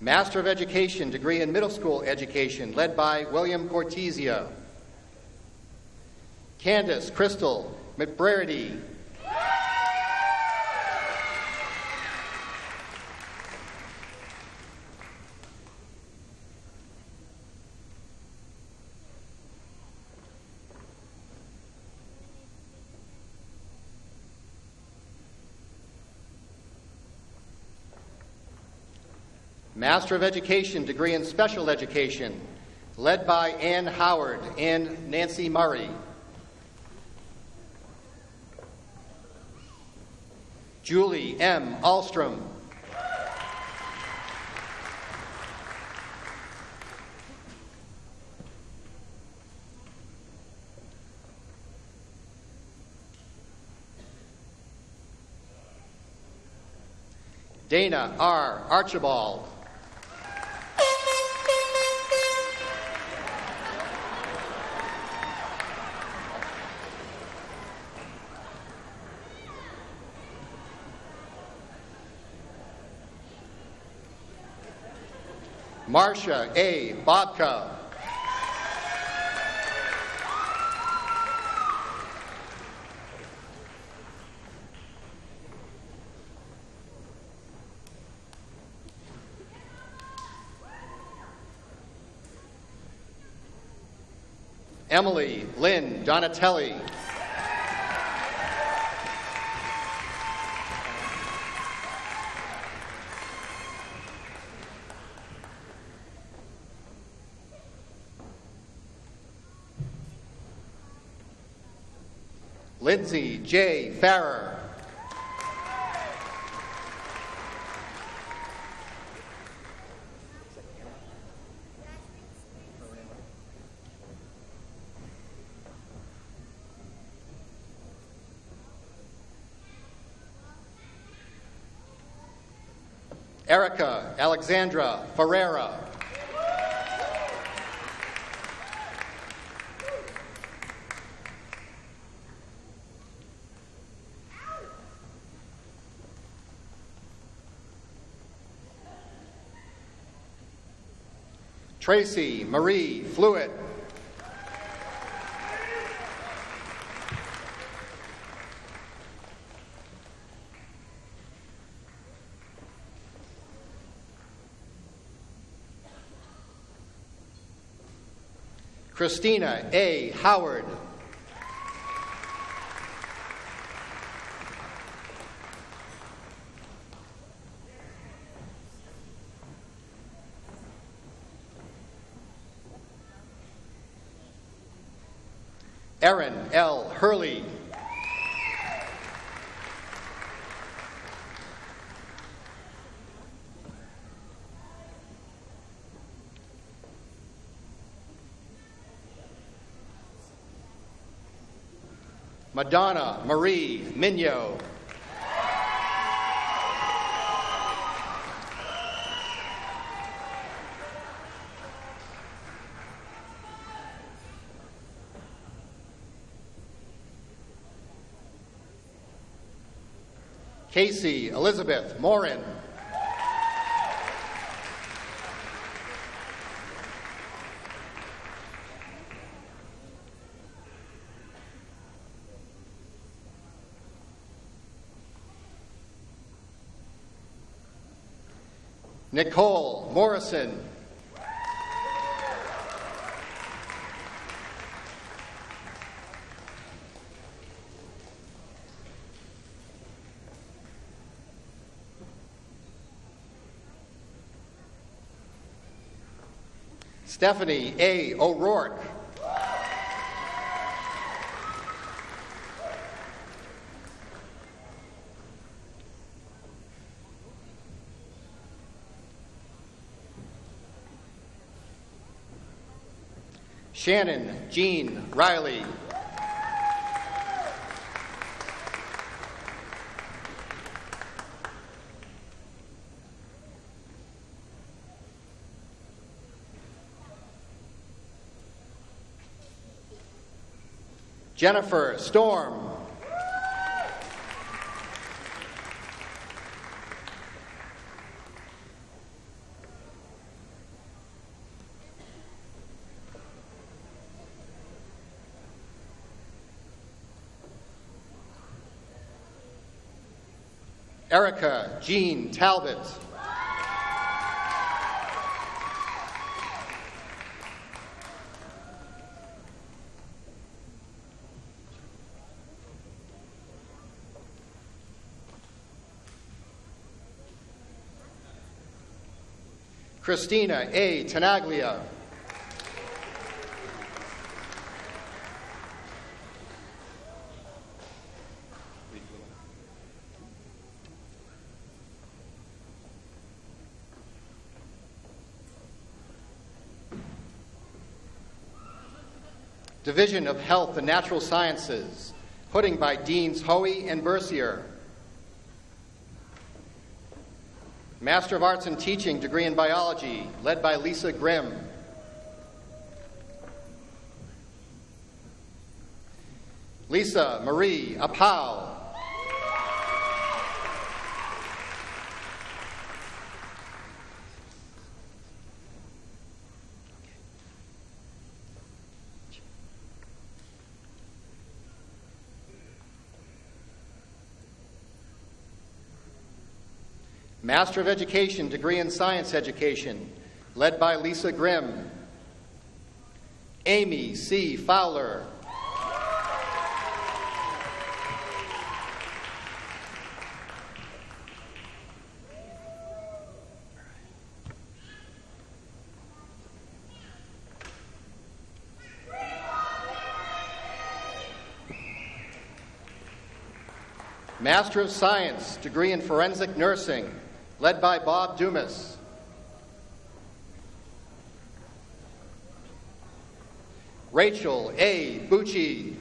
Master of Education degree in Middle School Education, led by William Cortesia. Candace Crystal McBrady. Master of Education degree in Special Education, led by Ann Howard and Nancy Murray. Julie M. Alstrom. Dana R. Archibald. Marcia A. Bobka. Emily Lynn Donatelli. Lindsay J. Farrer. Erica Alexandra Ferreira. Tracy Marie Fluitt. Christina A. Howard. Erin L. Hurley. Madonna Marie Mignot. Casey Elizabeth Morin. Nicole Morrison. Stephanie A. O'Rourke. Shannon Jean Riley. Jennifer Storm. Erica Jean Talbot. Christina A. Tenaglia. Division of Health and Natural Sciences, hooding by Deans Hoey and Bercier. Master of Arts in Teaching, degree in Biology, led by Lisa Grimm. Lisa Marie Apau. Master of Education, degree in Science Education, led by Lisa Grimm. Amy C. Fowler. Master of Science, degree in Forensic Nursing, led by Bob Dumas. Rachel A. Bucci.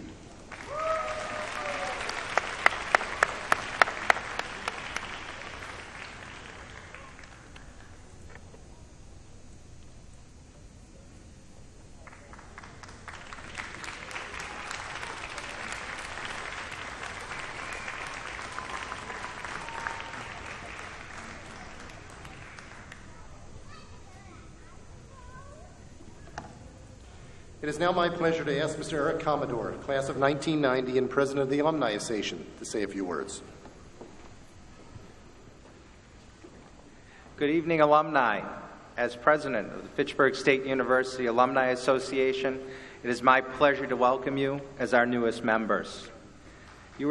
It is now my pleasure to ask Mr. Eric Commodore, class of 1990 and president of the Alumni Association, to say a few words. Good evening, alumni. As president of the Fitchburg State University Alumni Association, it is my pleasure to welcome you as our newest members. You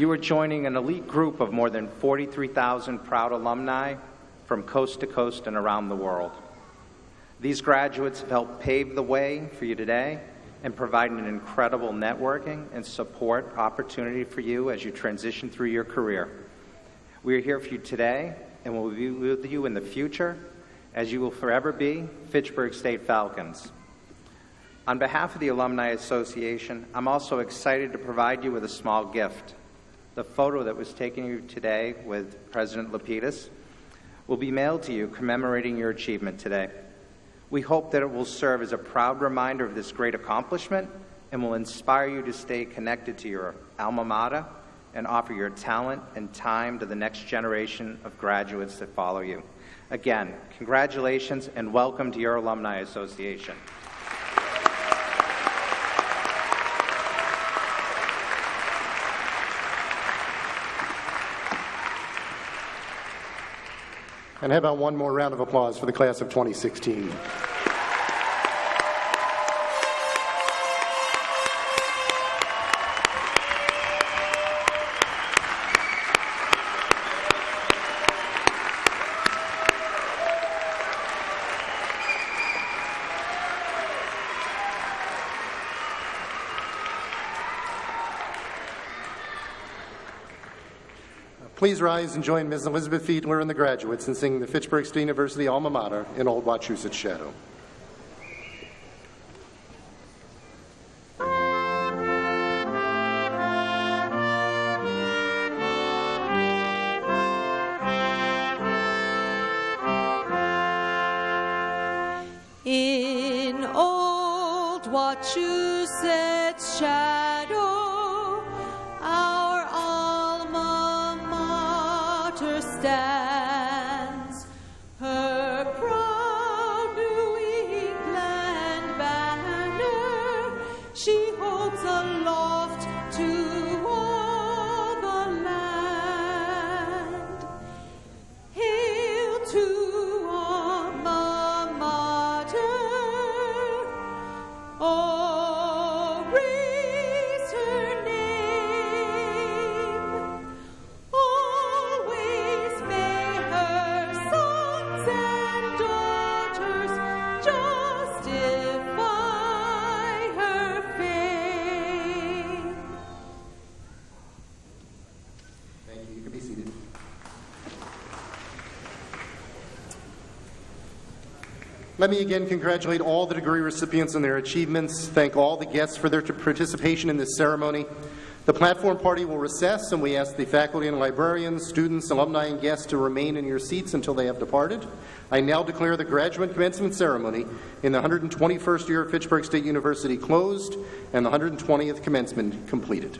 were joining an elite group of more than 43,000 proud alumni from coast to coast and around the world. These graduates have helped pave the way for you today and provide an incredible networking and support opportunity for you as you transition through your career. We are here for you today and will be with you in the future as you will forever be Fitchburg State Falcons. On behalf of the Alumni Association, I'm also excited to provide you with a small gift. The photo that was taken of you today with President Lapidus will be mailed to you commemorating your achievement today. We hope that it will serve as a proud reminder of this great accomplishment and will inspire you to stay connected to your alma mater and offer your talent and time to the next generation of graduates that follow you. Again, congratulations and welcome to your Alumni Association. And how about one more round of applause for the class of 2016? Please rise and join Ms. Elizabeth Fiedler and the graduates in singing the Fitchburg State University alma mater in Old Wachusett's Shadow. In Old Wachusett's shadow, our alma mater stands. Her proud New England banner she holds aloft to all the land. Hail to alma mater, oh, raise her name. Always may her sons and daughters justify her fame. Thank you. You can be seated. Let me again congratulate all the degree recipients on their achievements, thank all the guests for their participation in this ceremony. The platform party will recess, and we ask the faculty and librarians, students, alumni, and guests to remain in your seats until they have departed. I now declare the graduate commencement ceremony in the 121st year of Fitchburg State University closed and the 120th commencement completed.